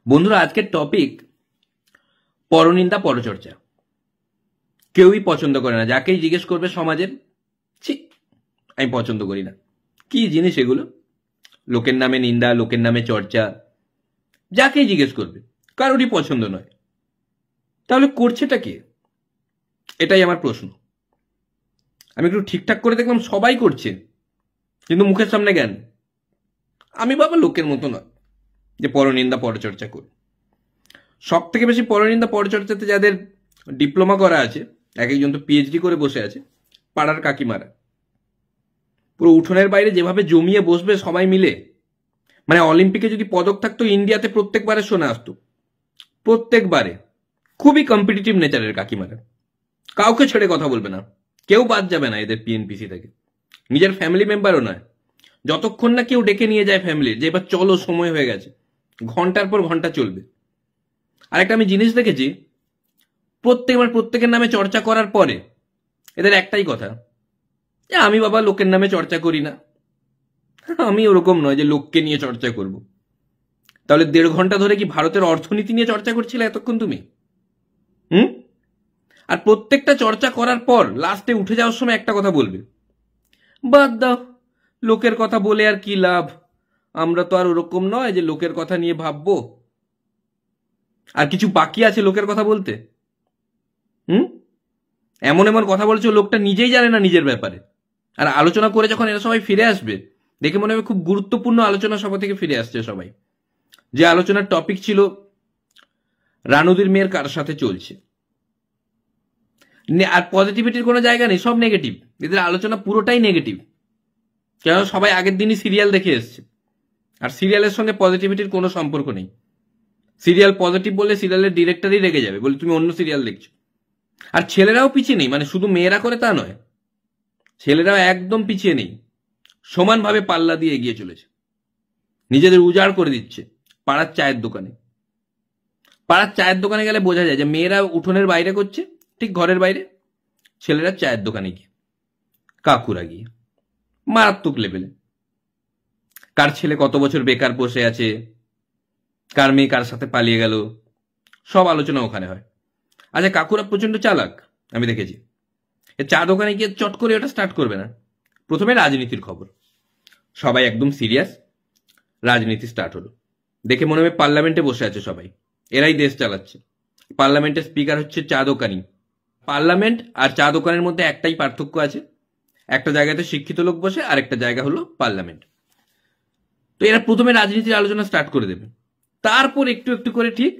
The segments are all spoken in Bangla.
বন্ধুরা, আজকের টপিক পরনিন্দা পরচর্চা। কেউই পছন্দ করে না। যাকেই জিজ্ঞেস করবে সমাজের, ছি আমি পছন্দ করি না। কি জিনিস এগুলো? লোকের নামে নিন্দা, লোকের নামে চর্চা, যাকেই জিজ্ঞেস করবে কারোরই পছন্দ নয়। তাহলে করছেটা কে? এটাই আমার প্রশ্ন। আমি একটু ঠিকঠাক করে দেখলাম সবাই করছে, কিন্তু মুখের সামনে জ্ঞান। আমি বাবা লোকের মতো নয় যে পরনিন্দা পরচর্চা করি। সব থেকে বেশি পরনিন্দা পরচর্চাতে যাদের ডিপ্লোমা করা আছে, এক একজন তো পিএইচডি করে বসে আছে, পাড়ার কাকিমারা। পুরো উঠোনের বাইরে যেভাবে জমিয়ে বসবে সবাই মিলে, মানে অলিম্পিকে যদি পদক থাকতো ইন্ডিয়াতে প্রত্যেকবারে শোনা আসতো, প্রত্যেকবারে। খুবই কম্পিটিটিভ নেচারের কাকিমারা, কাউকে ছেড়ে কথা বলবে না, কেউ বাদ যাবে না এদের পিএনপিসি থেকে, নিজের ফ্যামিলি মেম্বারও নয়। যতক্ষণ না কেউ ডেকে নিয়ে যায় ফ্যামিলির, যে এবার চলো সময় হয়ে গেছে, ঘন্টার পর ঘন্টা চলবে। আরেকটা আমি জিনিস দেখেছি, প্রত্যেকের নামে চর্চা করার পরে এদের একটাই কথা, যে আমি বাবা লোকের নামে চর্চা করি না। আমি ওরকম নয় যে লোককে নিয়ে চর্চা করব। তাহলে 1.5 ঘন্টা ধরে কি ভারতের অর্থনীতি নিয়ে চর্চা করছিলে এতক্ষণ তুমি? আর প্রত্যেকটা চর্চা করার পর লাস্টে উঠে যাওয়ার সময় একটা কথা বলবে, বাদ দাও, লোকের কথা বলে আর কি লাভ, আমরা তো আর ওরকম নয় যে লোকের কথা নিয়ে ভাববো। আর কিছু বাকি আছে লোকের কথা বলতে? এমন এমন কথা বলছে লোকটা নিজেই জানে না নিজের ব্যাপারে। আর আলোচনা করে যখন এরা সবাই ফিরে আসবে, দেখে মনে হবে খুব গুরুত্বপূর্ণ আলোচনা সভা থেকে ফিরে আসছে সবাই। যে আলোচনার টপিক ছিল রানুদির মেয়ের কার সাথে চলছে, আর পজিটিভিটির কোনো জায়গা নেই, সব নেগেটিভ। এদের আলোচনা পুরোটাই নেগেটিভ, কেন সবাই আগের দিনই সিরিয়াল দেখে এসছে। আর সিরিয়ালের সঙ্গে পজিটিভিটির কোনো সম্পর্ক নেই। সিরিয়াল পজিটিভ বললে সিরিয়ালের ডিরেক্টরই রেগে যাবে, বলে তুমি অন্য সিরিয়াল দেখছো। আর ছেলেরাও পিছিয়ে নেই, মানে শুধু মেয়েরা করে তা নয়, ছেলেরাও একদম পিছিয়ে নেই, সমানভাবে পাল্লা দিয়ে এগিয়ে চলেছে, নিজেদের উজাড় করে দিচ্ছে। পাড়ার চায়ের দোকানে গেলে বোঝা যায় যে মেয়েরা উঠোনের বাইরে করছে, ঠিক ঘরের বাইরে, ছেলেরা চায়ের দোকানে গিয়ে, কাকুরা গিয়ে, মারাত্মক লেভেলে। কার ছেলে কত বছর বেকার বসে আছে, কার মেয়ে কার সাথে পালিয়ে গেল, সব আলোচনা ওখানে হয়। আচ্ছা, কাকুরা প্রচন্ড চালাক, আমি দেখেছি। চা দোকানে গিয়ে চট করে ওটা স্টার্ট করবে না, প্রথমে রাজনীতির খবর, সবাই একদম সিরিয়াস, রাজনীতি স্টার্ট হলো। দেখে মনে হবে পার্লামেন্টে বসে আছে সবাই, এরাই দেশ চালাচ্ছে। পার্লামেন্টের স্পিকার হচ্ছে চা দোকানি। পার্লামেন্ট আর চা দোকানের মধ্যে একটাই পার্থক্য আছে, একটা জায়গাতে শিক্ষিত লোক বসে, আর একটা জায়গা হলো পার্লামেন্ট। তো এরা প্রথমে রাজনীতির আলোচনা স্টার্ট করে দেবে, তারপর একটু একটু করে ঠিক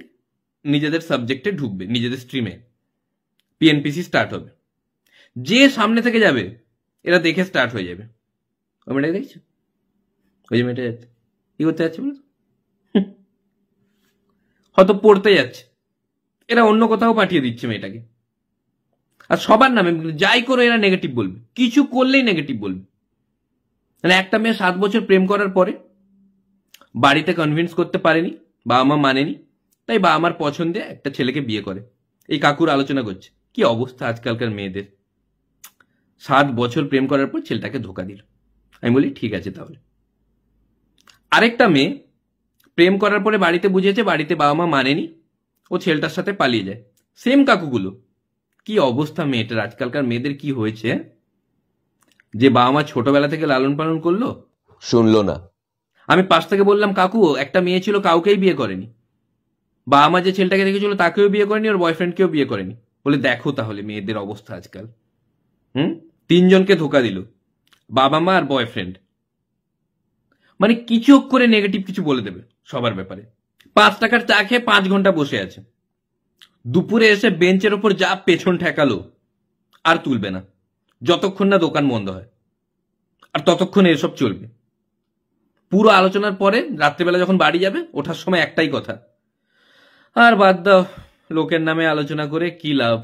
নিজেদের সাবজেক্টে ঢুকবে, নিজেদের স্ট্রিমে পিএনপিসি স্টার্ট হবে। যে সামনে থেকে যাবে এরা দেখে স্টার্ট হয়ে যাবে, ওই মেয়েটাকে দেখছো, ওই যে মেয়েটা যাচ্ছে, কি করতে যাচ্ছে বলো, হয়তো পড়তে যাচ্ছে, এরা অন্য কোথাও পাঠিয়ে দিচ্ছে মেয়েটাকে। আর সবার নামে যাই করে এরা নেগেটিভ বলবে, কিছু করলেই নেগেটিভ বলবে। মানে একটা মেয়ে 7 বছর প্রেম করার পরে বাড়িতে কনভিন্স করতে পারেনি, বাবা মা মানেনি, তাই বাবা মার পছন্দে একটা ছেলেকে বিয়ে করে। এই কাকুর আলোচনা করছে কি অবস্থা আজকালকার মেয়েদের। 7 বছর প্রেম করার পর ছেলেটাকে ধোকা দিল। আমি বলি ঠিক আছে তাহলে। আরেকটা মেয়ে প্রেম করার পরে বাড়িতে বুঝেছে, বাড়িতে বাবা মা মানেনি, ও ছেলেটার সাথে পালিয়ে যায়। সেম কাকুগুলো, কি অবস্থা মেয়েটার। আজকালকার মেয়েদের কি হয়েছে, যে বাবা মা ছোটবেলা থেকে লালন পালন করলো, শুনলো না। আমি পাশ থেকে বললাম কাকু একটা মেয়ে ছিল কাউকেই বিয়ে করেনি, বাবা মা যে ছেলেটাকে দেখেছিল তাকেও বিয়ে করেনি, ওর বয়ফ্রেন্ডকেও বিয়ে করেনি। বলে দেখো তাহলে মেয়েদের অবস্থা আজকাল। 3 জনকে ধোকা দিল, বাবা মা আর বয়ফ্রেন্ড। মানে কিছু করে নেগেটিভ কিছু বলে দেবে সবার ব্যাপারে। 5 টাকার চা খেয়ে 5 ঘন্টা বসে আছে, দুপুরে এসে বেঞ্চের ওপর যা পেছন ঠেকালো আর তুলবে না, যতক্ষণ না দোকান বন্ধ হয়। আর ততক্ষণ এসব চলবে। পুরো আলোচনার পরে রাত্রিবেলা যখন বাড়ি যাবে, ওঠার সময় একটাই কথা, আর বাদ দাও, লোকের নামে আলোচনা করে কি লাভ।